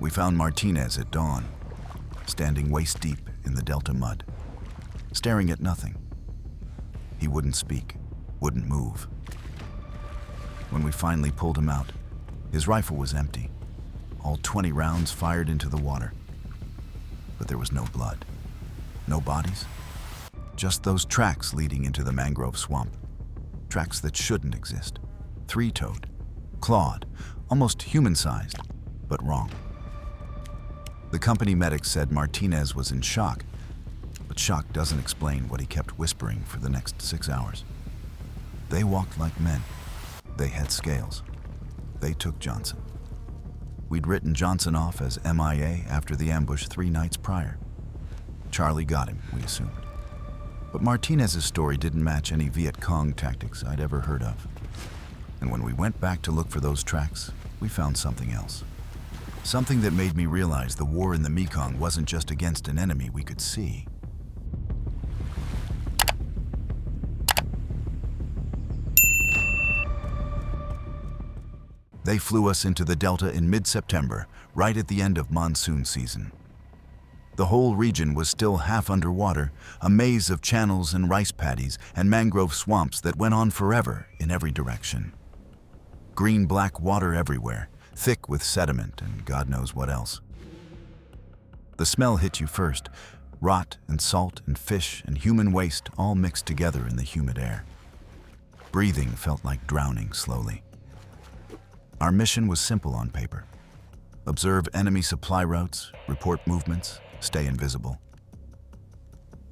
We found Martinez at dawn, standing waist-deep in the delta mud, staring at nothing. He wouldn't speak, wouldn't move. When we finally pulled him out, his rifle was empty, all 20 rounds fired into the water. But there was no blood, no bodies, just those tracks leading into the mangrove swamp. Tracks that shouldn't exist. Three-toed, clawed, almost human-sized, but wrong. The company medic said Martinez was in shock, but shock doesn't explain what he kept whispering for the next 6 hours. They walked like men. They had scales. They took Johnson. We'd written Johnson off as MIA after the ambush 3 nights prior. Charlie got him, we assumed. But Martinez's story didn't match any Viet Cong tactics I'd ever heard of. And when we went back to look for those tracks, we found something else. Something that made me realize the war in the Mekong wasn't just against an enemy we could see. They flew us into the Delta in mid-September, right at the end of monsoon season. The whole region was still half underwater, a maze of channels and rice paddies and mangrove swamps that went on forever in every direction. Green-black water everywhere, thick with sediment and God knows what else. The smell hit you first, rot and salt and fish and human waste all mixed together in the humid air. Breathing felt like drowning slowly. Our mission was simple on paper. Observe enemy supply routes, report movements, stay invisible.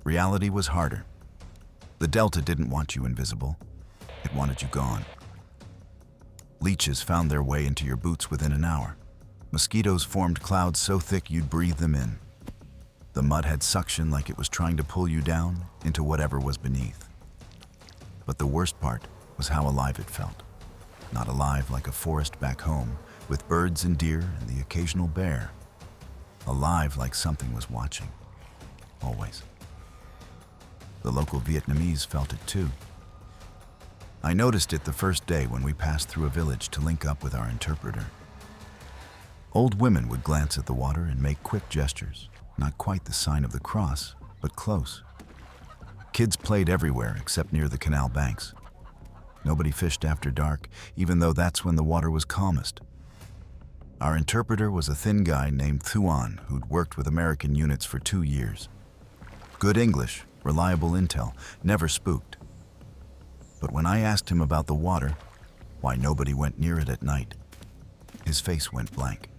Reality was harder. The Delta didn't want you invisible. It wanted you gone. Leeches found their way into your boots within an hour. Mosquitoes formed clouds so thick you'd breathe them in. The mud had suction like it was trying to pull you down into whatever was beneath. But the worst part was how alive it felt. Not alive like a forest back home, with birds and deer and the occasional bear. Alive like something was watching. Always. The local Vietnamese felt it too. I noticed it the first day when we passed through a village to link up with our interpreter. Old women would glance at the water and make quick gestures, not quite the sign of the cross, but close. Kids played everywhere except near the canal banks. Nobody fished after dark, even though that's when the water was calmest. Our interpreter was a thin guy named Thuan who'd worked with American units for 2 years. Good English, reliable intel, never spooked. But when I asked him about the water, why nobody went near it at night, his face went blank.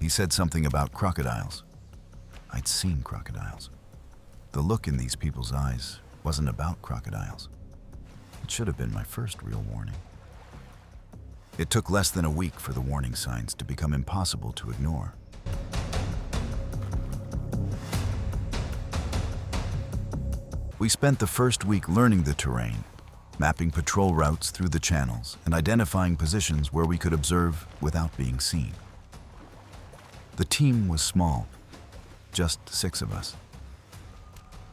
He said something about crocodiles. I'd seen crocodiles. The look in these people's eyes wasn't about crocodiles. It should have been my first real warning. It took less than a week for the warning signs to become impossible to ignore. We spent the first week learning the terrain, mapping patrol routes through the channels and identifying positions where we could observe without being seen. The team was small, just 6 of us.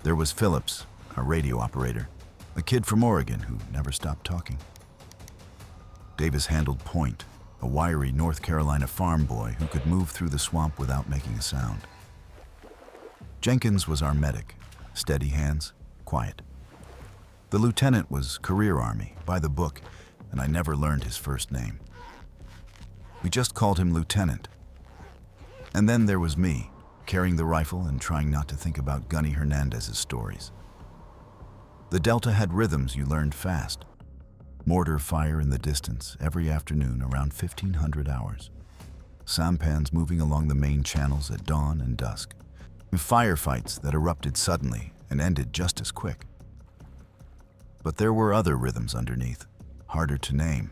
There was Phillips, our radio operator, a kid from Oregon who never stopped talking. Davis handled Point, a wiry North Carolina farm boy who could move through the swamp without making a sound. Jenkins was our medic, steady hands, quiet. The lieutenant was career Army, by the book, and I never learned his first name. We just called him Lieutenant. And then there was me, carrying the rifle and trying not to think about Gunny Hernandez's stories. The Delta had rhythms you learned fast. Mortar fire in the distance every afternoon around 1500 hours. Sampans moving along the main channels at dawn and dusk. Firefights that erupted suddenly and ended just as quick. But there were other rhythms underneath, harder to name.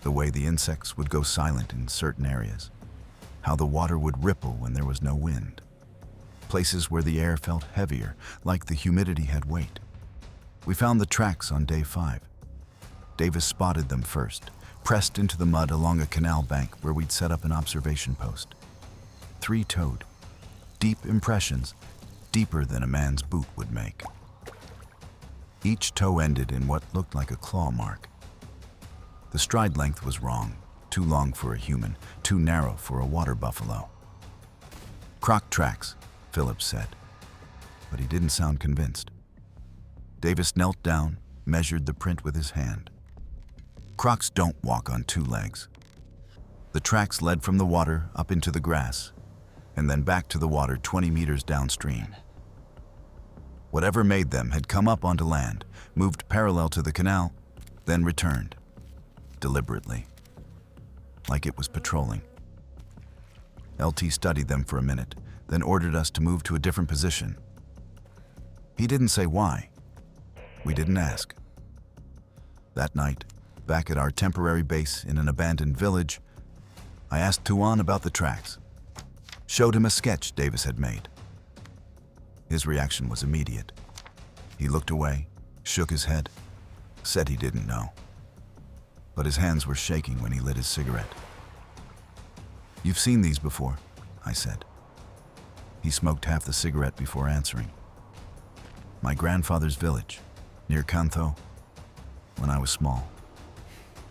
The way the insects would go silent in certain areas. How the water would ripple when there was no wind. Places where the air felt heavier, like the humidity had weight. We found the tracks on day 5. Davis spotted them first, pressed into the mud along a canal bank where we'd set up an observation post. 3-toed, deep impressions, deeper than a man's boot would make. Each toe ended in what looked like a claw mark. The stride length was wrong, too long for a human, too narrow for a water buffalo. "Croc tracks," Phillips said, but he didn't sound convinced. Davis knelt down, measured the print with his hand. Crocs don't walk on two legs. The tracks led from the water up into the grass, and then back to the water 20 meters downstream. Whatever made them had come up onto land, moved parallel to the canal, then returned, deliberately, like it was patrolling. LT studied them for a minute, then ordered us to move to a different position. He didn't say why. We didn't ask. That night, back at our temporary base in an abandoned village, I asked Tuan about the tracks, showed him a sketch Davis had made. His reaction was immediate. He looked away, shook his head, said he didn't know. But his hands were shaking when he lit his cigarette. "You've seen these before," I said. He smoked half the cigarette before answering. "My grandfather's village, near Cantho, when I was small.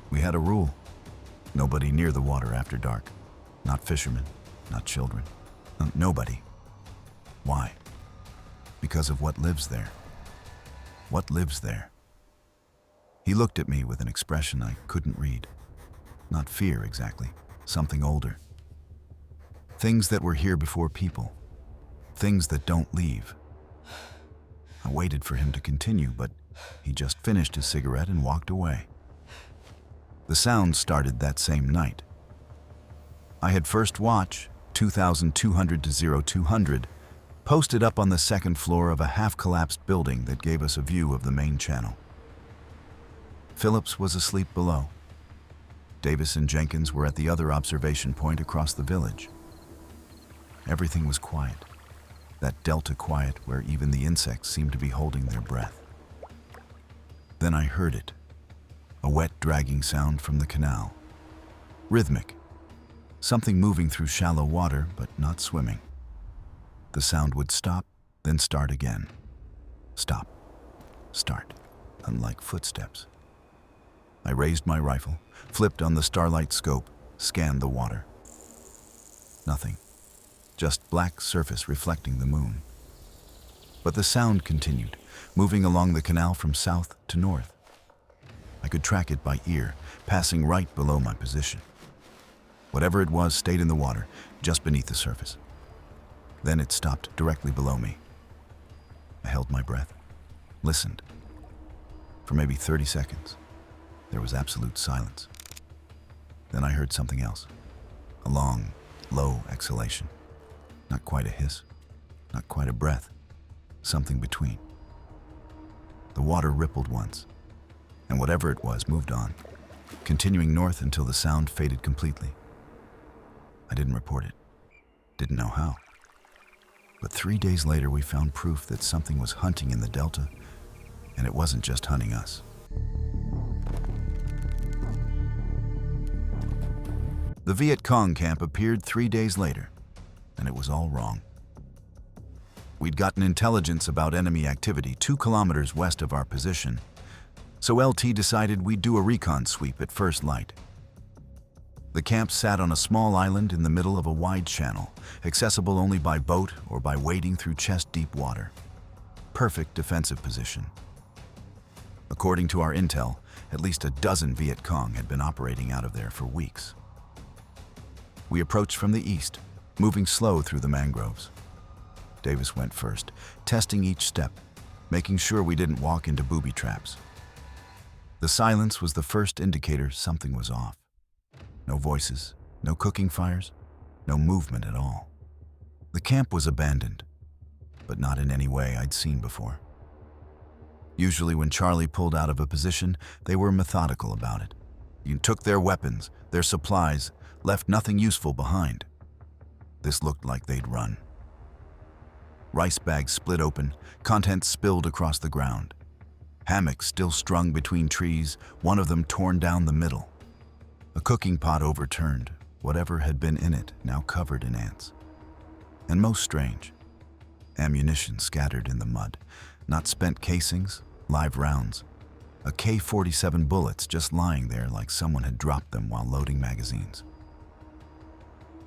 We had a rule: nobody near the water after dark. Not fishermen, not children, nobody. Why? Because of what lives there. What lives there?" He looked at me with an expression I couldn't read. Not fear exactly, something older. Things that were here before people. Things that don't leave. I waited for him to continue, but he just finished his cigarette and walked away. The sound started that same night. I had first watch, 2200 to 0200, posted up on the second floor of a half-collapsed building that gave us a view of the main channel. Phillips was asleep below. Davis and Jenkins were at the other observation point across the village. Everything was quiet, that delta quiet where even the insects seemed to be holding their breath. Then I heard it, a wet dragging sound from the canal. Rhythmic, something moving through shallow water but not swimming. The sound would stop, then start again. Stop, start, unlike footsteps. I raised my rifle, flipped on the starlight scope, scanned the water. Nothing, just black surface reflecting the moon. But the sound continued, moving along the canal from south to north. I could track it by ear, passing right below my position. Whatever it was stayed in the water, just beneath the surface. Then it stopped directly below me. I held my breath, listened. For maybe 30 seconds, there was absolute silence. Then I heard something else, a long, low exhalation. Not quite a hiss, not quite a breath, something between. The water rippled once, and whatever it was moved on, continuing north until the sound faded completely. I didn't report it, didn't know how. But 3 days later, we found proof that something was hunting in the delta, and it wasn't just hunting us. The Viet Cong camp appeared 3 days later, and it was all wrong. We'd gotten intelligence about enemy activity 2 kilometers west of our position, so LT decided we'd do a recon sweep at first light. The camp sat on a small island in the middle of a wide channel, accessible only by boat or by wading through chest-deep water. Perfect defensive position. According to our intel, at least a dozen Viet Cong had been operating out of there for weeks. We approached from the east, moving slow through the mangroves. Davis went first, testing each step, making sure we didn't walk into booby traps. The silence was the first indicator something was off. No voices, no cooking fires, no movement at all. The camp was abandoned, but not in any way I'd seen before. Usually when Charlie pulled out of a position, they were methodical about it. You took their weapons, their supplies, left nothing useful behind. This looked like they'd run. Rice bags split open, contents spilled across the ground. Hammocks still strung between trees, one of them torn down the middle. A cooking pot overturned, whatever had been in it now covered in ants. And most strange, ammunition scattered in the mud, not spent casings, live rounds, A K-47 bullets just lying there like someone had dropped them while loading magazines.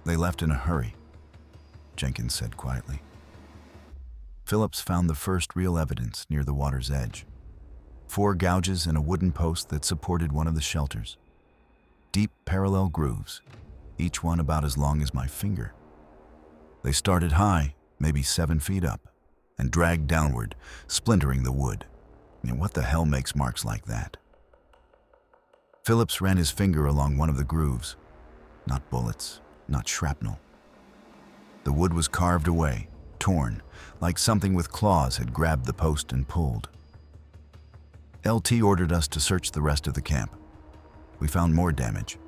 "They left in a hurry," Jenkins said quietly. Phillips found the first real evidence near the water's edge. 4 gouges in a wooden post that supported one of the shelters. Deep parallel grooves, each one about as long as my finger. They started high, maybe 7 feet up, and dragged downward, splintering the wood. And what the hell makes marks like that? Phillips ran his finger along one of the grooves. Not bullets, not shrapnel. The wood was carved away, torn, like something with claws had grabbed the post and pulled. LT ordered us to search the rest of the camp. We found more damage.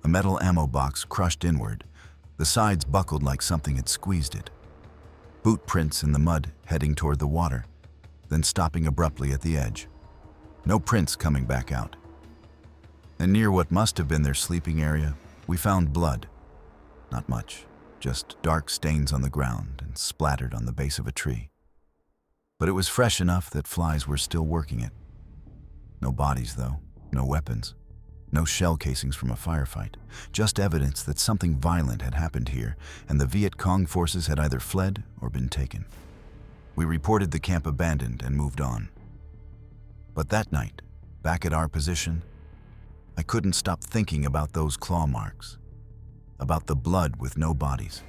A metal ammo box crushed inward, the sides buckled like something had squeezed it. Boot prints in the mud heading toward the water, then stopping abruptly at the edge. No prints coming back out. And near what must have been their sleeping area, we found blood. Not much, just dark stains on the ground and splattered on the base of a tree. But it was fresh enough that flies were still working it. No bodies, though, no weapons, no shell casings from a firefight, just evidence that something violent had happened here and the Viet Cong forces had either fled or been taken. We reported the camp abandoned and moved on. But that night, back at our position, I couldn't stop thinking about those claw marks, about the blood with no bodies,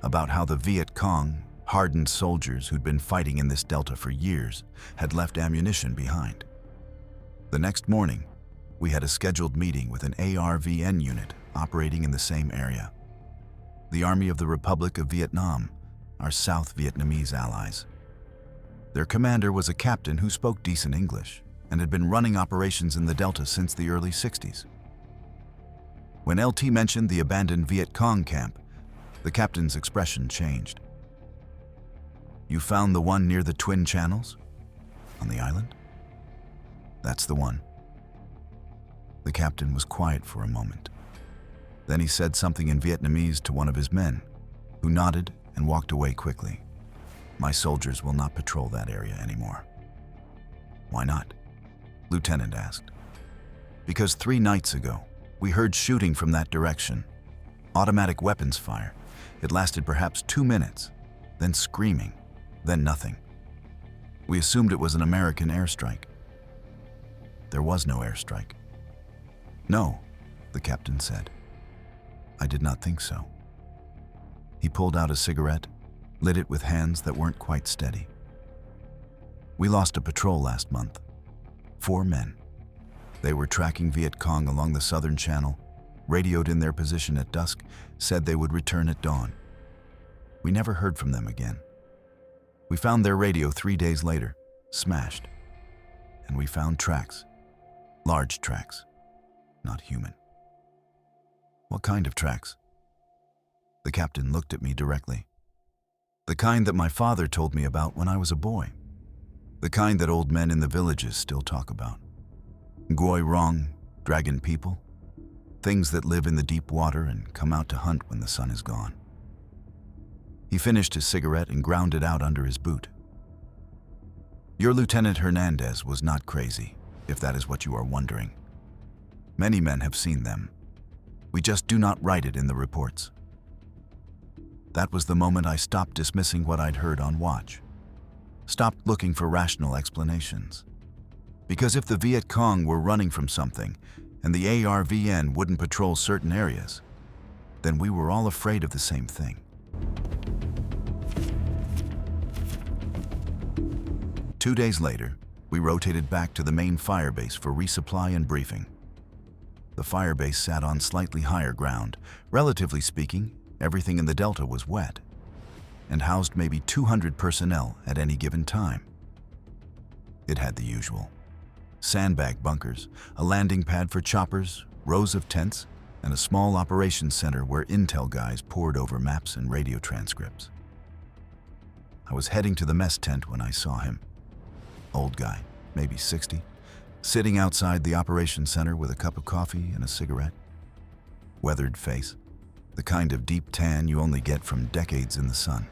about how the Viet Cong, hardened soldiers who'd been fighting in this delta for years, had left ammunition behind. The next morning, we had a scheduled meeting with an ARVN unit operating in the same area. The Army of the Republic of Vietnam, our South Vietnamese allies. Their commander was a captain who spoke decent English and had been running operations in the Delta since the early 60s. When LT mentioned the abandoned Viet Cong camp, the captain's expression changed. "You found the one near the Twin Channels? On the island?" "That's the one." The captain was quiet for a moment. Then he said something in Vietnamese to one of his men, who nodded and walked away quickly. "My soldiers will not patrol that area anymore." "Why not?" Lieutenant asked. "Because 3 nights ago, we heard shooting from that direction. Automatic weapons fire. It lasted perhaps 2 minutes, then screaming, then nothing. We assumed it was an American airstrike. There was no airstrike." "No," the captain said. I did not think so. He pulled out a cigarette, lit it with hands that weren't quite steady. "We lost a patrol last month. 4 men. They were tracking Viet Cong along the southern channel, radioed in their position at dusk, said they would return at dawn. We never heard from them again. We found their radio 3 days later, smashed. And we found tracks. Large tracks. Not human." "What kind of tracks?" The captain looked at me directly. "The kind that my father told me about when I was a boy. The kind that old men in the villages still talk about. Goi Rong, dragon people. Things that live in the deep water and come out to hunt when the sun is gone." He finished his cigarette and ground it out under his boot. "Your Lieutenant Hernandez was not crazy, if that is what you are wondering. Many men have seen them. We just do not write it in the reports." That was the moment I stopped dismissing what I'd heard on watch. Stopped looking for rational explanations. Because if the Viet Cong were running from something, and the ARVN wouldn't patrol certain areas, then we were all afraid of the same thing. 2 days later, we rotated back to the main firebase for resupply and briefing. The firebase sat on slightly higher ground. Relatively speaking, everything in the Delta was wet, and housed maybe 200 personnel at any given time. It had the usual: sandbag bunkers, a landing pad for choppers, rows of tents, and a small operations center where intel guys pored over maps and radio transcripts. I was heading to the mess tent when I saw him. Old guy, maybe 60, sitting outside the operations center with a cup of coffee and a cigarette. Weathered face, the kind of deep tan you only get from decades in the sun.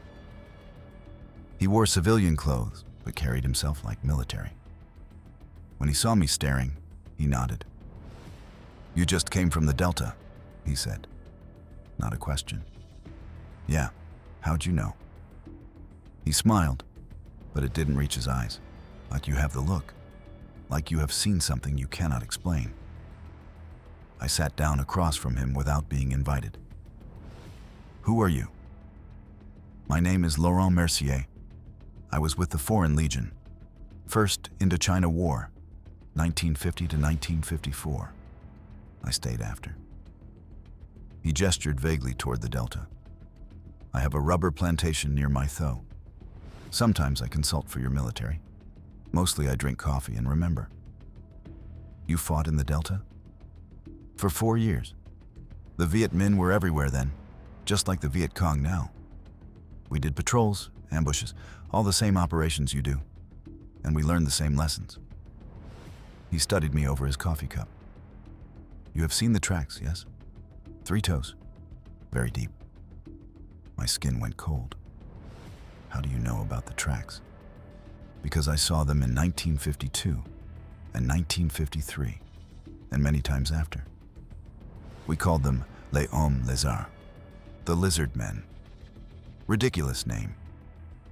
He wore civilian clothes, but carried himself like military. When he saw me staring, he nodded. "You just came from the Delta," he said. Not a question. "Yeah, how'd you know?" He smiled, but it didn't reach his eyes. "Like you have the look. Like you have seen something you cannot explain." I sat down across from him without being invited. "Who are you?" "My name is Laurent Mercier. I was with the Foreign Legion. First Indochina War, 1950 to 1954. I stayed after." He gestured vaguely toward the Delta. "I have a rubber plantation near my Tho. Sometimes I consult for your military. Mostly I drink coffee and remember." "You fought in the Delta?" "For 4 years. The Viet Minh were everywhere then, just like the Viet Cong now. We did patrols, ambushes, all the same operations you do, and we learned the same lessons." He studied me over his coffee cup. "You have seen the tracks, yes? 3 toes. Very deep." My skin went cold. "How do you know about the tracks?" "Because I saw them in 1952 and 1953, and many times after. We called them les hommes lézards, the lizard men. Ridiculous name,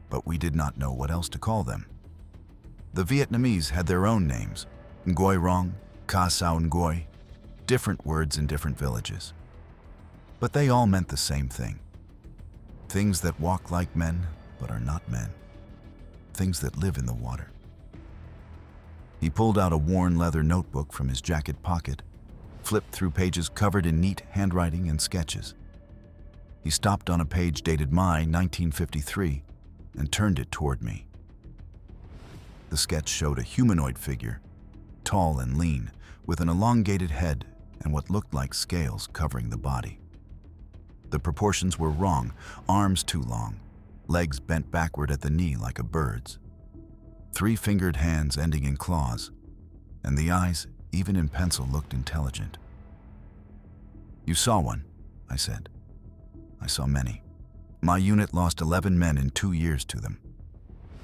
but we did not know what else to call them. The Vietnamese had their own names, Ngoy Rong, Ca Sao Ngoy, different words in different villages. But they all meant the same thing. Things that walk like men, but are not men. Things that live in the water." He pulled out a worn leather notebook from his jacket pocket, flipped through pages covered in neat handwriting and sketches. He stopped on a page dated May 1953 and turned it toward me. The sketch showed a humanoid figure, tall and lean, with an elongated head and what looked like scales covering the body. The proportions were wrong, arms too long, legs bent backward at the knee like a bird's, 3-fingered hands ending in claws, and the eyes, even in pencil, looked intelligent. "You saw one," I said. "I saw many. My unit lost 11 men in 2 years to them.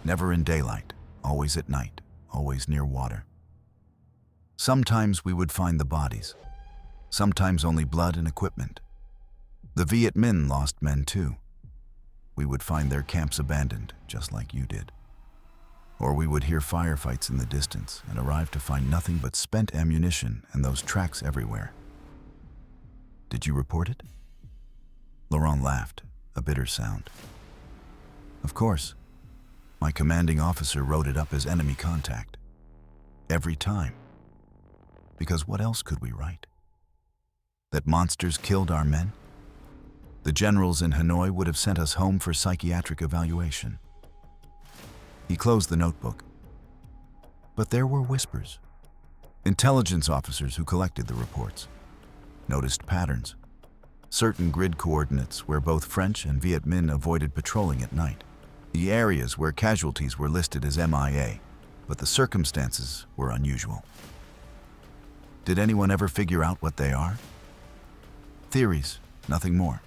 Never in daylight, always at night, always near water. Sometimes we would find the bodies, sometimes only blood and equipment. The Viet Minh lost men too. We would find their camps abandoned, just like you did. Or we would hear firefights in the distance and arrive to find nothing but spent ammunition and those tracks everywhere. Did you report it?" Laurent laughed, a bitter sound. "Of course. My commanding officer wrote it up as enemy contact. Every time. Because what else could we write? That monsters killed our men? The generals in Hanoi would have sent us home for psychiatric evaluation." He closed the notebook. But there were whispers. Intelligence officers who collected the reports noticed patterns. Certain grid coordinates where both French and Viet Minh avoided patrolling at night. The areas where casualties were listed as MIA, but the circumstances were unusual. Did anyone ever figure out what they are? Theories, nothing more.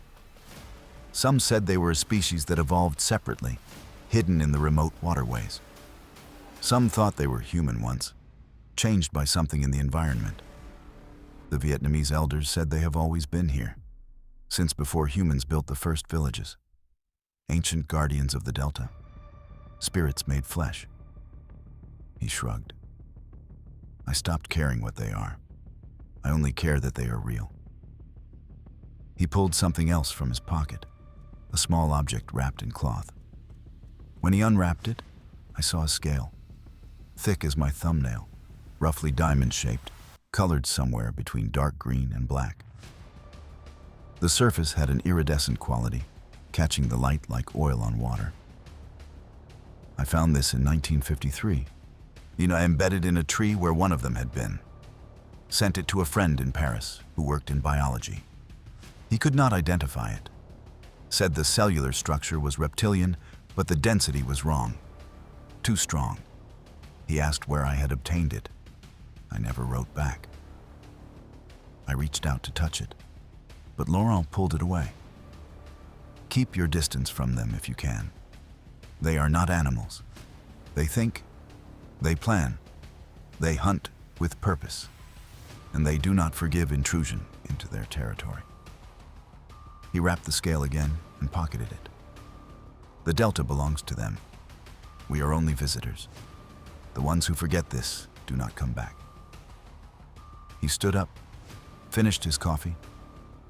Some said they were a species that evolved separately, hidden in the remote waterways. Some thought they were human once, changed by something in the environment. The Vietnamese elders said they have always been here, since before humans built the first villages. Ancient guardians of the Delta, spirits made flesh. He shrugged. I stopped caring what they are. I only care that they are real. He pulled something else from his pocket, a small object wrapped in cloth. When he unwrapped it, I saw a scale, thick as my thumbnail, roughly diamond-shaped, colored somewhere between dark green and black. The surface had an iridescent quality, catching the light like oil on water. I found this in 1953, embedded in a tree where one of them had been. Sent it to a friend in Paris who worked in biology. He could not identify it. Said the cellular structure was reptilian, but the density was wrong. Too strong. He asked where I had obtained it. I never wrote back. I reached out to touch it, but Laurent pulled it away. Keep your distance from them if you can. They are not animals. They think, they plan, They hunt with purpose, and they do not forgive intrusion into their territory. He wrapped the scale again and pocketed it. The delta belongs to them. We are only visitors. The ones who forget this do not come back. He stood up, finished his coffee,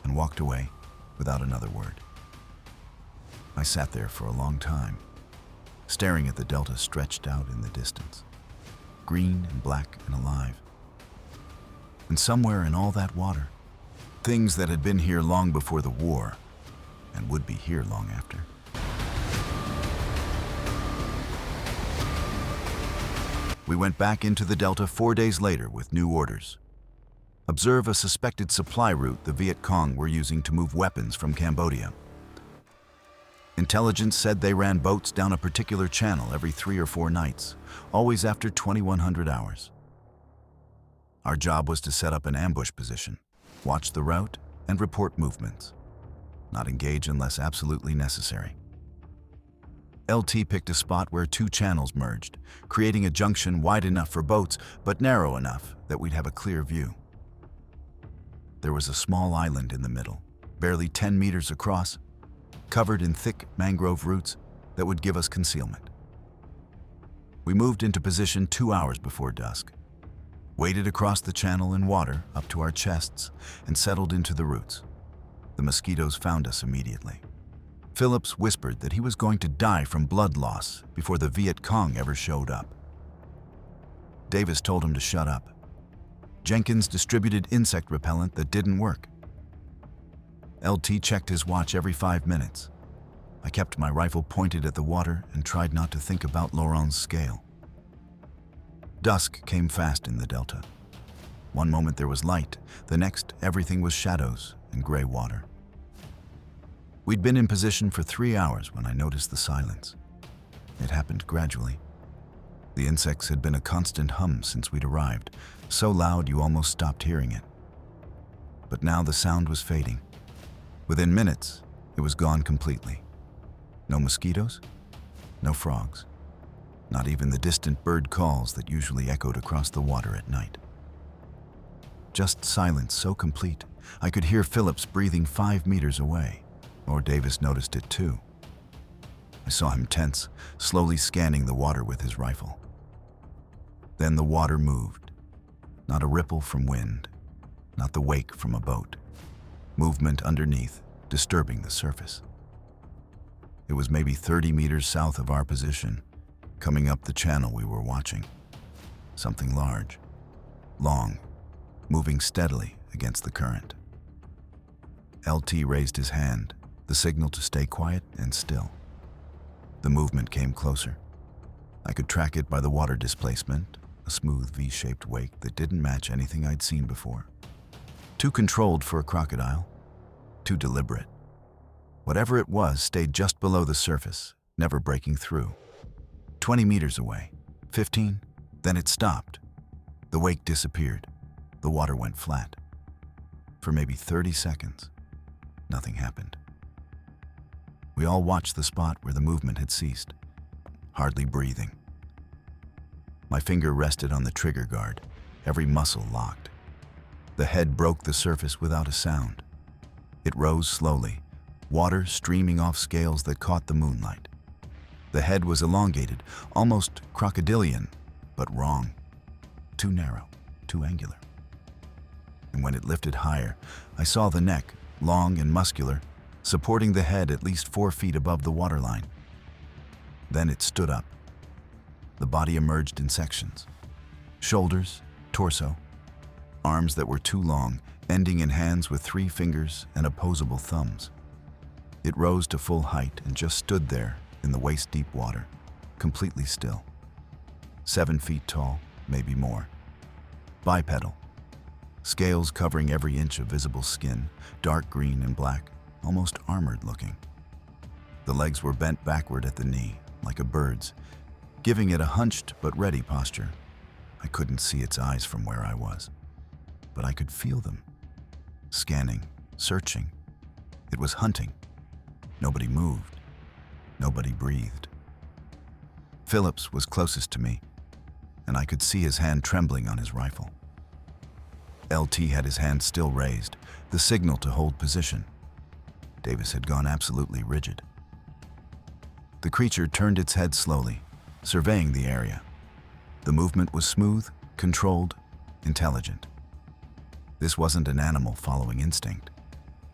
and walked away without another word. I sat there for a long time, staring at the delta stretched out in the distance, green and black and alive. And somewhere in all that water, things that had been here long before the war and would be here long after. We went back into the delta 4 days later with new orders. Observe a suspected supply route the Viet Cong were using to move weapons from Cambodia. Intelligence said they ran boats down a particular channel every 3 or 4 nights, always after 2100 hours. Our job was to set up an ambush position, watch the route, and report movements. Not engage unless absolutely necessary. LT picked a spot where 2 channels merged, creating a junction wide enough for boats, but narrow enough that we'd have a clear view. There was a small island in the middle, barely 10 meters across, covered in thick mangrove roots that would give us concealment. We moved into position 2 hours before dusk, waded across the channel in water up to our chests, and settled into the roots. The mosquitoes found us immediately. Phillips whispered that he was going to die from blood loss before the Viet Cong ever showed up. Davis told him to shut up. Jenkins distributed insect repellent that didn't work. LT checked his watch every 5 minutes. I kept my rifle pointed at the water and tried not to think about Laurent's scale. Dusk came fast in the delta. One moment there was light, the next everything was shadows and gray water. We'd been in position for 3 hours when I noticed the silence. It happened gradually. The insects had been a constant hum since we'd arrived, so loud you almost stopped hearing it. But now the sound was fading. Within minutes, it was gone completely. No mosquitoes, no frogs, not even the distant bird calls that usually echoed across the water at night. Just silence so complete, I could hear Phillips breathing 5 meters away. Or Davis noticed it too. I saw him tense, slowly scanning the water with his rifle. Then the water moved. Not a ripple from wind, not the wake from a boat. Movement underneath, disturbing the surface. It was maybe 30 meters south of our position, coming up the channel we were watching. Something large, long, moving steadily against the current. LT raised his hand, the signal to stay quiet and still. The movement came closer. I could track it by the water displacement, a smooth V-shaped wake that didn't match anything I'd seen before. Too controlled for a crocodile, too deliberate. Whatever it was stayed just below the surface, never breaking through. 20 meters away, 15, then it stopped. The wake disappeared. The water went flat. For maybe 30 seconds, nothing happened. We all watched the spot where the movement had ceased, hardly breathing. My finger rested on the trigger guard, every muscle locked. The head broke the surface without a sound. It rose slowly, water streaming off scales that caught the moonlight. The head was elongated, almost crocodilian, but wrong. Too narrow, too angular. And when it lifted higher, I saw the neck, long and muscular, supporting the head at least 4 feet above the waterline. Then it stood up. The body emerged in sections. Shoulders, torso, arms that were too long, ending in hands with 3 fingers and opposable thumbs. It rose to full height and just stood there in the waist-deep water, completely still. 7 feet tall, maybe more. Bipedal. Scales covering every inch of visible skin, dark green and black, almost armored looking. The legs were bent backward at the knee, like a bird's, giving it a hunched but ready posture. I couldn't see its eyes from where I was, but I could feel them. Scanning, searching. It was hunting. Nobody moved. Nobody breathed. Phillips was closest to me, and I could see his hand trembling on his rifle. LT had his hand still raised, the signal to hold position. Davis had gone absolutely rigid. The creature turned its head slowly, surveying the area. The movement was smooth, controlled, intelligent. This wasn't an animal following instinct.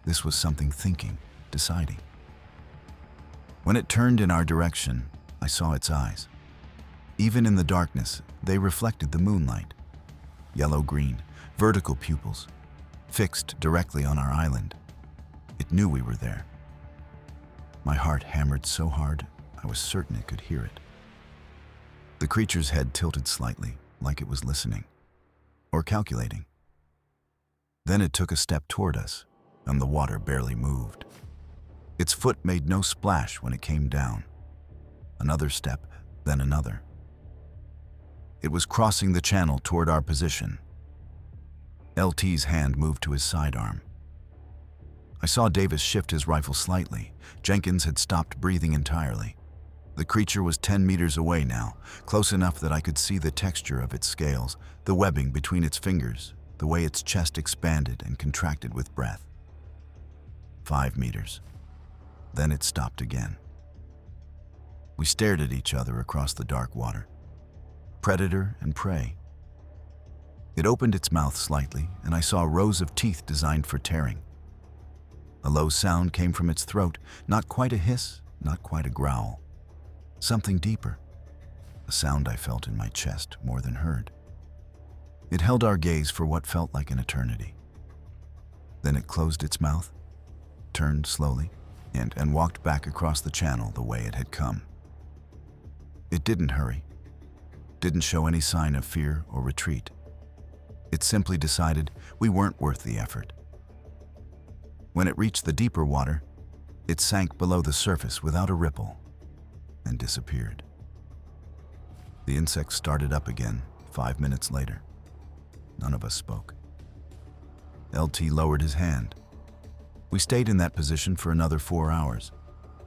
This was something thinking, deciding. When it turned in our direction, I saw its eyes. Even in the darkness, they reflected the moonlight. Yellow-green, vertical pupils, fixed directly on our island. It knew we were there. My heart hammered so hard, I was certain it could hear it. The creature's head tilted slightly, like it was listening, or calculating. Then it took a step toward us, and the water barely moved. Its foot made no splash when it came down. Another step, then another. It was crossing the channel toward our position. LT's hand moved to his sidearm. I saw Davis shift his rifle slightly. Jenkins had stopped breathing entirely. The creature was 10 meters away now, close enough that I could see the texture of its scales, the webbing between its fingers, the way its chest expanded and contracted with breath. 5 meters. Then it stopped again. We stared at each other across the dark water. Predator and prey. It opened its mouth slightly, and I saw rows of teeth designed for tearing. A low sound came from its throat, not quite a hiss, not quite a growl. Something deeper, a sound I felt in my chest more than heard. It held our gaze for what felt like an eternity. Then it closed its mouth, turned slowly, and walked back across the channel the way it had come. It didn't hurry, didn't show any sign of fear or retreat. It simply decided we weren't worth the effort. When it reached the deeper water, it sank below the surface without a ripple and disappeared. The insect started up again 5 minutes later. None of us spoke. LT lowered his hand. We stayed in that position for another 4 hours,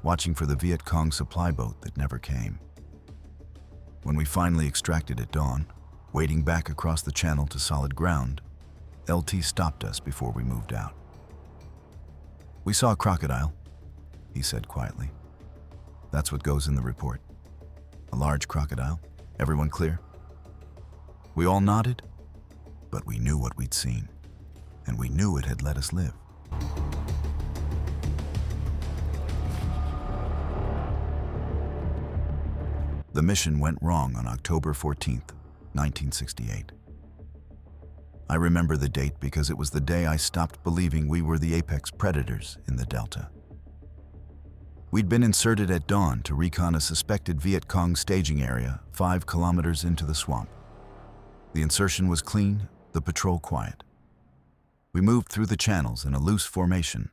watching for the Viet Cong supply boat that never came. When we finally extracted at dawn, wading back across the channel to solid ground, LT stopped us before we moved out. "We saw a crocodile," he said quietly. "That's what goes in the report. A large crocodile. Everyone clear?" We all nodded, but we knew what we'd seen, and we knew it had let us live. The mission went wrong on October 14th, 1968. I remember the date because it was the day I stopped believing we were the apex predators in the Delta. We'd been inserted at dawn to recon a suspected Viet Cong staging area 5 kilometers into the swamp. The insertion was clean, the patrol quiet. We moved through the channels in a loose formation,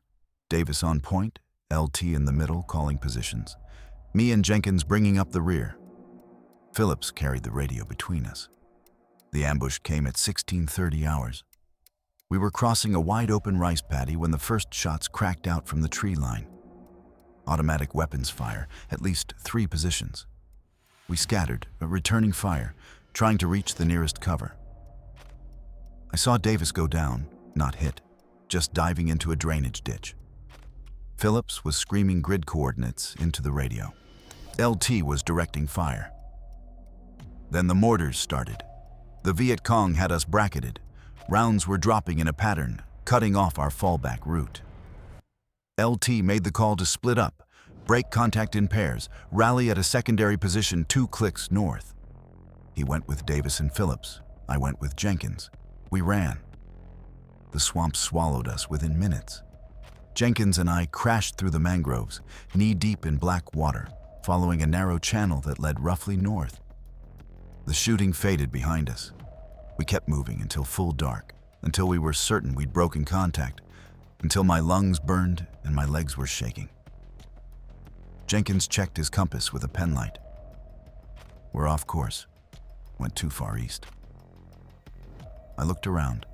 Davis on point, LT in the middle calling positions, me and Jenkins bringing up the rear. Phillips carried the radio between us. The ambush came at 16:30 hours. We were crossing a wide-open rice paddy when the first shots cracked out from the tree line. Automatic weapons fire, at least 3 positions. We scattered, returning fire, trying to reach the nearest cover. I saw Davis go down, not hit, just diving into a drainage ditch. Phillips was screaming grid coordinates into the radio. LT was directing fire. Then the mortars started. The Viet Cong had us bracketed. Rounds were dropping in a pattern, cutting off our fallback route. LT made the call to split up, break contact in pairs, rally at a secondary position 2 clicks north. He went with Davis and Phillips. I went with Jenkins. We ran. The swamp swallowed us within minutes. Jenkins and I crashed through the mangroves, knee-deep in black water, following a narrow channel that led roughly north. The shooting faded behind us. We kept moving until full dark, until we were certain we'd broken contact, until my lungs burned and my legs were shaking. Jenkins checked his compass with a penlight. We're off course. Went too far east. I looked around.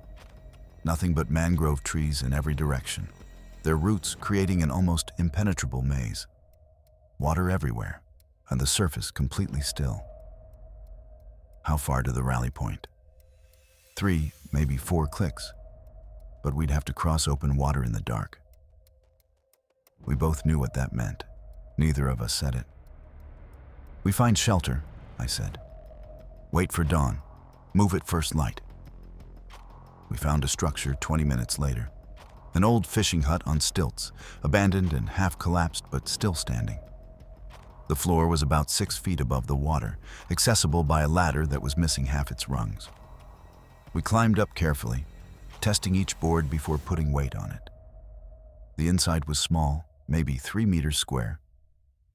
Nothing but mangrove trees in every direction, their roots creating an almost impenetrable maze. Water everywhere, and the surface completely still. How far to the rally point? 3, maybe 4 clicks, but we'd have to cross open water in the dark. We both knew what that meant. Neither of us said it. "We find shelter," I said. "Wait for dawn. Move at first light." We found a structure 20 minutes later. An old fishing hut on stilts, abandoned and half collapsed but still standing. The floor was about 6 feet above the water, accessible by a ladder that was missing half its rungs. We climbed up carefully, testing each board before putting weight on it. The inside was small, maybe 3 meters square.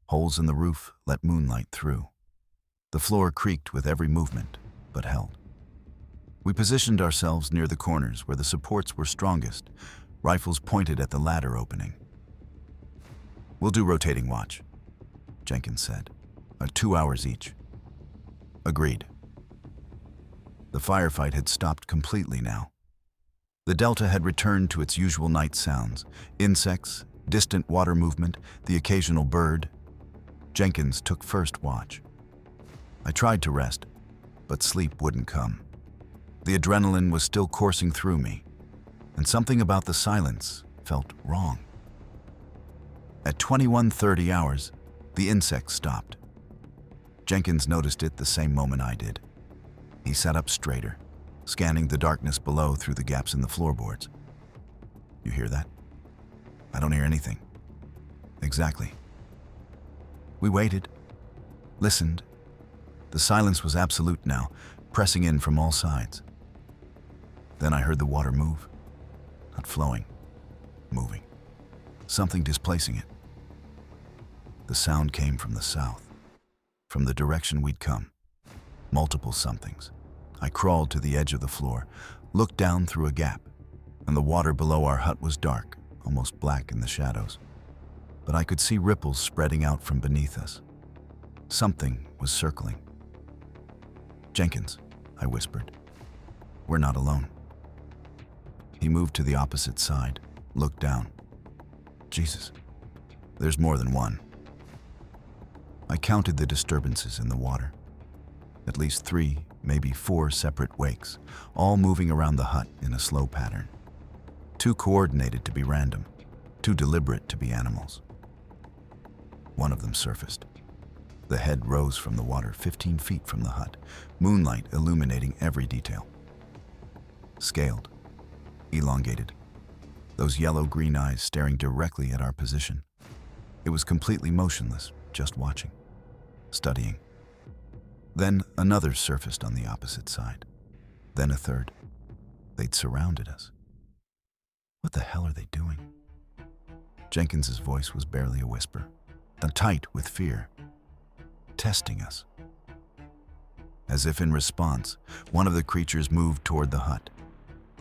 Holes in the roof let moonlight through. The floor creaked with every movement, but held. We positioned ourselves near the corners where the supports were strongest, rifles pointed at the ladder opening. "We'll do rotating watch," Jenkins said. 2 hours each." Agreed. The firefight had stopped completely now. The delta had returned to its usual night sounds: insects, distant water movement, the occasional bird. Jenkins took first watch. I tried to rest, but sleep wouldn't come. The adrenaline was still coursing through me, and something about the silence felt wrong. At 21:30 hours, the insects stopped. Jenkins noticed it the same moment I did. He sat up straighter, scanning the darkness below through the gaps in the floorboards. "You hear that?" "I don't hear anything." "Exactly." We waited, listened. The silence was absolute now, pressing in from all sides. Then I heard the water move. Not flowing, moving. Something displacing it. The sound came from the south, from the direction we'd come. Multiple somethings. I crawled to the edge of the floor, looked down through a gap, and the water below our hut was dark, almost black in the shadows. But I could see ripples spreading out from beneath us. Something was circling. "Jenkins," I whispered. "We're not alone." He moved to the opposite side, looked down. "Jesus, there's more than one." I counted the disturbances in the water. At least 3, maybe 4 separate wakes, all moving around the hut in a slow pattern. Too coordinated to be random, too deliberate to be animals. One of them surfaced. The head rose from the water 15 feet from the hut, moonlight illuminating every detail. Scaled, elongated, those yellow-green eyes staring directly at our position. It was completely motionless, just watching, studying. Then another surfaced on the opposite side. Then a third. They'd surrounded us. "What the hell are they doing?" Jenkins's voice was barely a whisper, tight with fear. "Testing us." As if in response, one of the creatures moved toward the hut.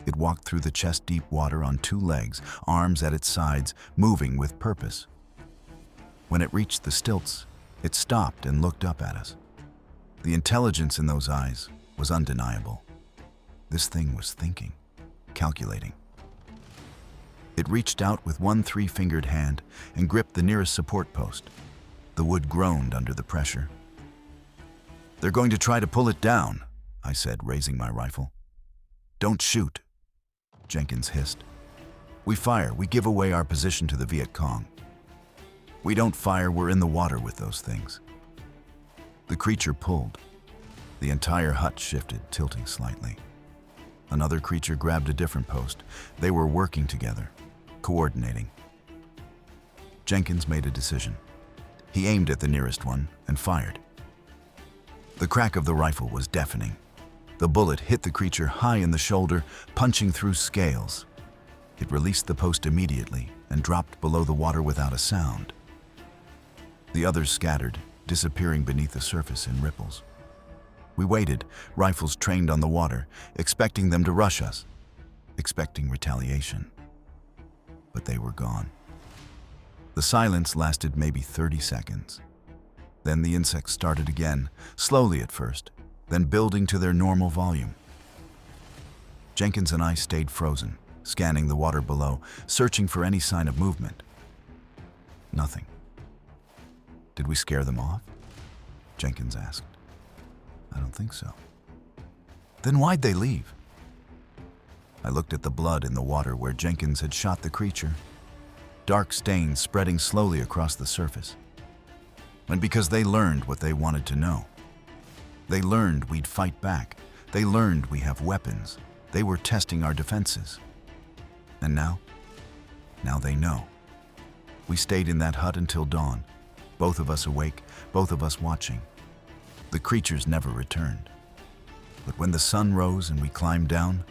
It walked through the chest-deep water on 2 legs, arms at its sides, moving with purpose. When it reached the stilts, it stopped and looked up at us. The intelligence in those eyes was undeniable. This thing was thinking, calculating. It reached out with one 3-fingered hand and gripped the nearest support post. The wood groaned under the pressure. "They're going to try to pull it down," I said, raising my rifle. "Don't shoot," Jenkins hissed. "We fire, we give away our position to the Viet Cong. We don't fire, we're in the water with those things." The creature pulled. The entire hut shifted, tilting slightly. Another creature grabbed a different post. They were working together, coordinating. Jenkins made a decision. He aimed at the nearest one and fired. The crack of the rifle was deafening. The bullet hit the creature high in the shoulder, punching through scales. It released the post immediately and dropped below the water without a sound. The others scattered, disappearing beneath the surface in ripples. We waited, rifles trained on the water, expecting them to rush us, expecting retaliation. But they were gone. The silence lasted maybe 30 seconds. Then the insects started again, slowly at first, then building to their normal volume. Jenkins and I stayed frozen, scanning the water below, searching for any sign of movement. Nothing. "Did we scare them off?" Jenkins asked. "I don't think so," Then why'd they leave? I looked at the blood in the water where Jenkins had shot the creature, dark stains spreading slowly across the surface. And because they learned what they wanted to know. They learned we'd fight back. They learned we have weapons. They were testing our defenses. And now they know. We stayed in that hut until dawn, both of us awake, both of us watching. The creatures never returned. But when the sun rose and we climbed down,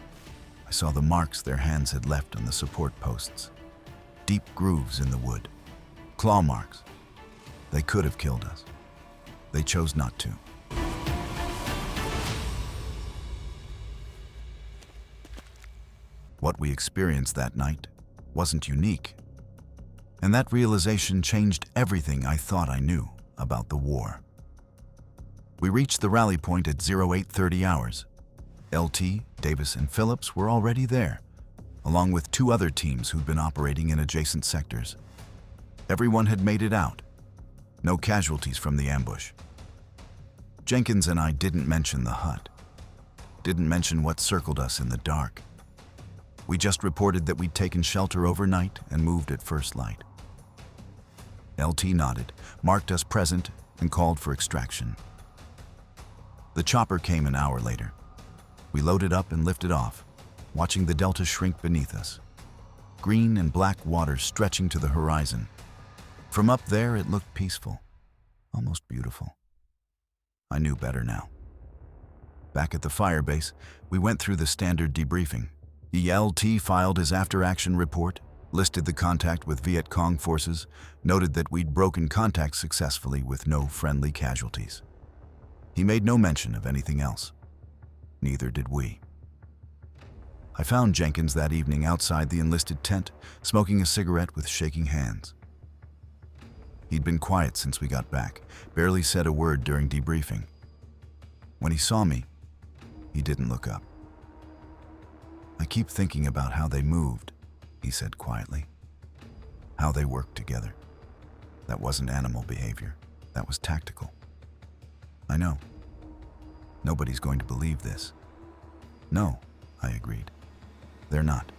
I saw the marks their hands had left on the support posts. Deep grooves in the wood. Claw marks. They could have killed us. They chose not to. What we experienced that night wasn't unique. And that realization changed everything I thought I knew about the war. We reached the rally point at 0830 hours. LT, Davis, and Phillips were already there, along with 2 other teams who'd been operating in adjacent sectors. Everyone had made it out. No casualties from the ambush. Jenkins and I didn't mention the hut. Didn't mention what circled us in the dark. We just reported that we'd taken shelter overnight and moved at first light. LT nodded, marked us present, and called for extraction. The chopper came an hour later. We loaded up and lifted off, watching the delta shrink beneath us. Green and black water stretching to the horizon. From up there, it looked peaceful, almost beautiful. I knew better now. Back at the firebase, we went through the standard debriefing. ELT filed his after-action report, listed the contact with Viet Cong forces, noted that we'd broken contact successfully with no friendly casualties. He made no mention of anything else. Neither did we. I found Jenkins that evening outside the enlisted tent, smoking a cigarette with shaking hands. He'd been quiet since we got back, barely said a word during debriefing. When he saw me, he didn't look up. I keep thinking about how they moved, he said quietly. How they worked together. That wasn't animal behavior. That was tactical. I know. Nobody's going to believe this. No, I agreed. They're not.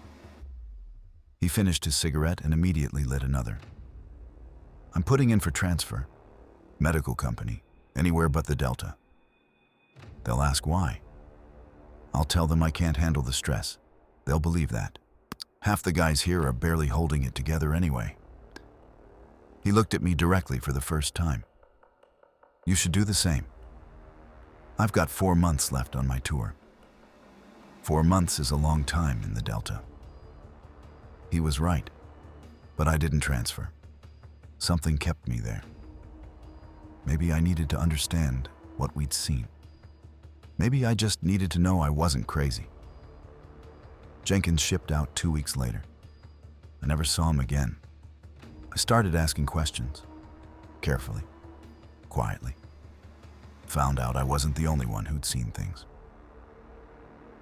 He finished his cigarette and immediately lit another. I'm putting in for transfer. Medical company. Anywhere but the Delta. They'll ask why. I'll tell them I can't handle the stress. They'll believe that. Half the guys here are barely holding it together anyway. He looked at me directly for the first time. You should do the same. I've got 4 months left on my tour. 4 months is a long time in the Delta. He was right, but I didn't transfer. Something kept me there. Maybe I needed to understand what we'd seen. Maybe I just needed to know I wasn't crazy. Jenkins shipped out 2 weeks later. I never saw him again. I started asking questions, carefully, quietly. Found out I wasn't the only one who'd seen things.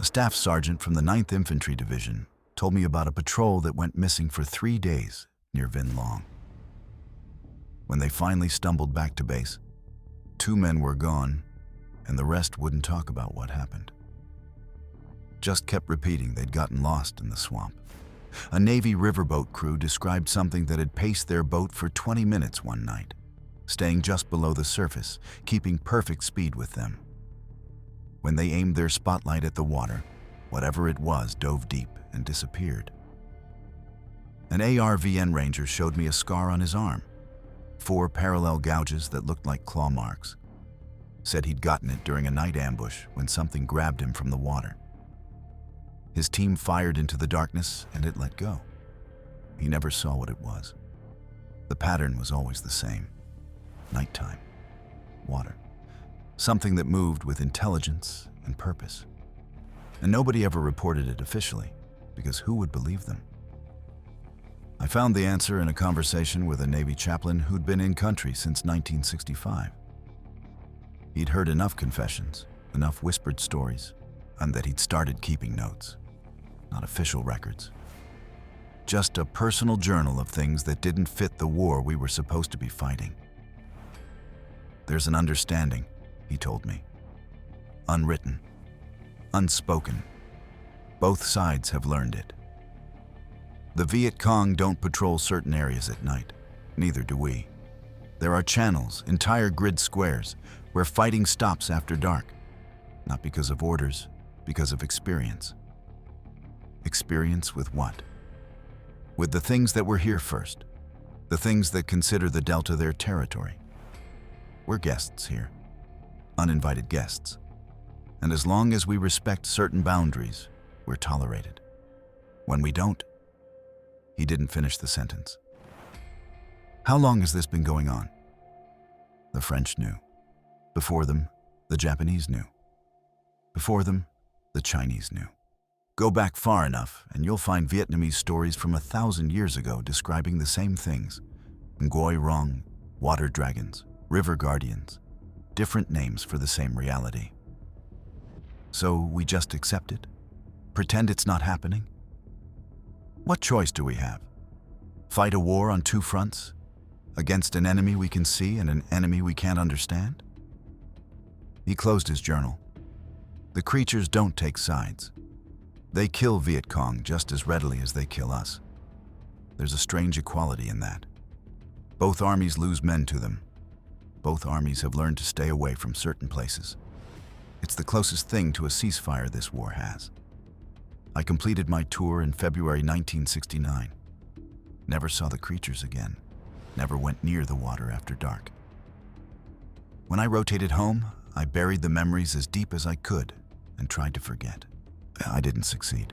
A staff sergeant from the 9th Infantry Division told me about a patrol that went missing for 3 days near Vinh Long. When they finally stumbled back to base, 2 men were gone, and the rest wouldn't talk about what happened. Just kept repeating they'd gotten lost in the swamp. A Navy riverboat crew described something that had paced their boat for 20 minutes one night, staying just below the surface, keeping perfect speed with them. When they aimed their spotlight at the water, whatever it was dove deep and disappeared. An ARVN ranger showed me a scar on his arm, 4 parallel gouges that looked like claw marks. Said he'd gotten it during a night ambush when something grabbed him from the water. His team fired into the darkness and it let go. He never saw what it was. The pattern was always the same. Nighttime. Water. Something that moved with intelligence and purpose. And nobody ever reported it officially, because who would believe them? I found the answer in a conversation with a Navy chaplain who'd been in country since 1965. He'd heard enough confessions, enough whispered stories, and that he'd started keeping notes. Not official records. Just a personal journal of things that didn't fit the war we were supposed to be fighting. There's an understanding, he told me. Unwritten, unspoken. Both sides have learned it. The Viet Cong don't patrol certain areas at night. Neither do we. There are channels, entire grid squares, where fighting stops after dark. Not because of orders, because of experience. Experience with what? With the things that were here first. The things that consider the Delta their territory. We're guests here. Uninvited guests. And as long as we respect certain boundaries, we're tolerated. When we don't, he didn't finish the sentence. How long has this been going on? The French knew. Before them, the Japanese knew. Before them, the Chinese knew. Go back far enough, and you'll find Vietnamese stories from 1,000 years ago describing the same things. Ngoi Rong, water dragons, river guardians, different names for the same reality. So we just accept it? Pretend it's not happening? What choice do we have? Fight a war on two fronts? Against an enemy we can see and an enemy we can't understand? He closed his journal. The creatures don't take sides. They kill Viet Cong just as readily as they kill us. There's a strange equality in that. Both armies lose men to them. Both armies have learned to stay away from certain places. It's the closest thing to a ceasefire this war has. I completed my tour in February 1969. Never saw the creatures again. Never went near the water after dark. When I rotated home, I buried the memories as deep as I could and tried to forget. I didn't succeed.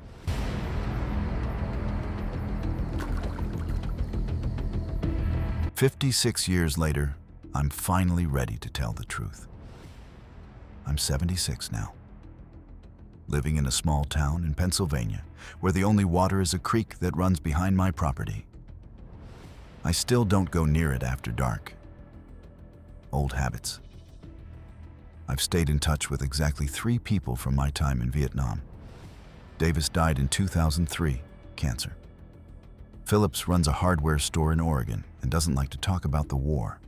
"56 years later, I'm finally ready to tell the truth. I'm 76 now, living in a small town in Pennsylvania where the only water is a creek that runs behind my property. I still don't go near it after dark. Old habits. I've stayed in touch with exactly 3 people from my time in Vietnam. Davis died in 2003, cancer. Phillips runs a hardware store in Oregon and doesn't like to talk about the war.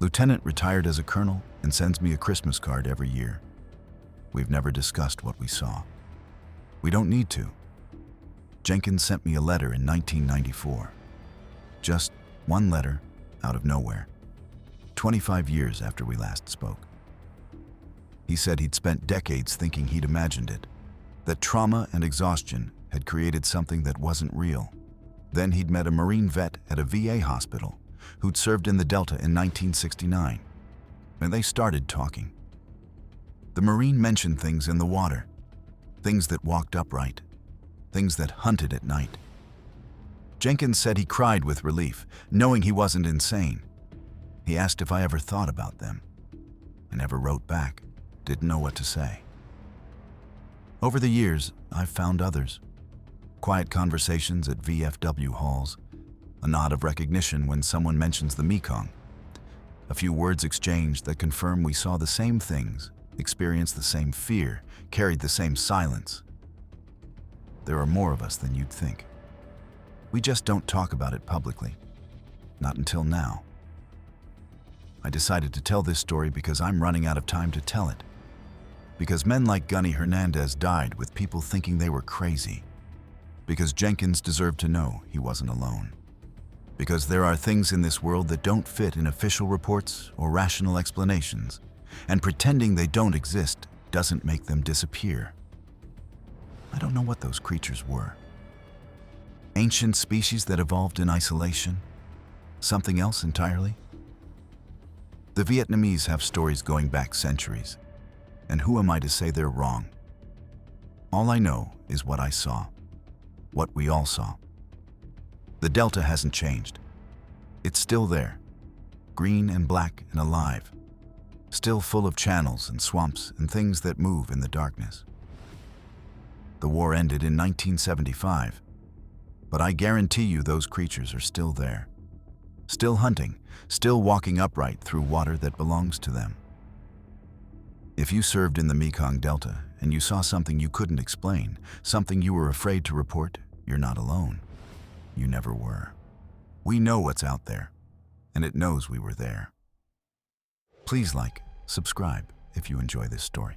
Lieutenant retired as a colonel and sends me a Christmas card every year. We've never discussed what we saw. We don't need to. Jenkins sent me a letter in 1994. Just one letter out of nowhere, 25 years after we last spoke. He said he'd spent decades thinking he'd imagined it, that trauma and exhaustion had created something that wasn't real. Then he'd met a Marine vet at a VA hospital who'd served in the Delta in 1969, and they started talking. The Marine mentioned things in the water, things that walked upright, things that hunted at night. Jenkins said he cried with relief, knowing he wasn't insane. He asked if I ever thought about them. I never wrote back, didn't know what to say. Over the years, I've found others. Quiet conversations at VFW halls, a nod of recognition when someone mentions the Mekong, a few words exchanged that confirm we saw the same things, experienced the same fear, carried the same silence. There are more of us than you'd think. We just don't talk about it publicly. Not until now. I decided to tell this story because I'm running out of time to tell it. Because men like Gunny Hernandez died with people thinking they were crazy. Because Jenkins deserved to know he wasn't alone. Because there are things in this world that don't fit in official reports or rational explanations, and pretending they don't exist doesn't make them disappear. I don't know what those creatures were. Ancient species that evolved in isolation? Something else entirely? The Vietnamese have stories going back centuries, and who am I to say they're wrong? All I know is what I saw, what we all saw. The Delta hasn't changed. It's still there, green and black and alive, still full of channels and swamps and things that move in the darkness. The war ended in 1975, but I guarantee you those creatures are still there, still hunting, still walking upright through water that belongs to them. If you served in the Mekong Delta and you saw something you couldn't explain, something you were afraid to report, you're not alone. You never were. We know what's out there, and it knows we were there. Please like, subscribe if you enjoy this story.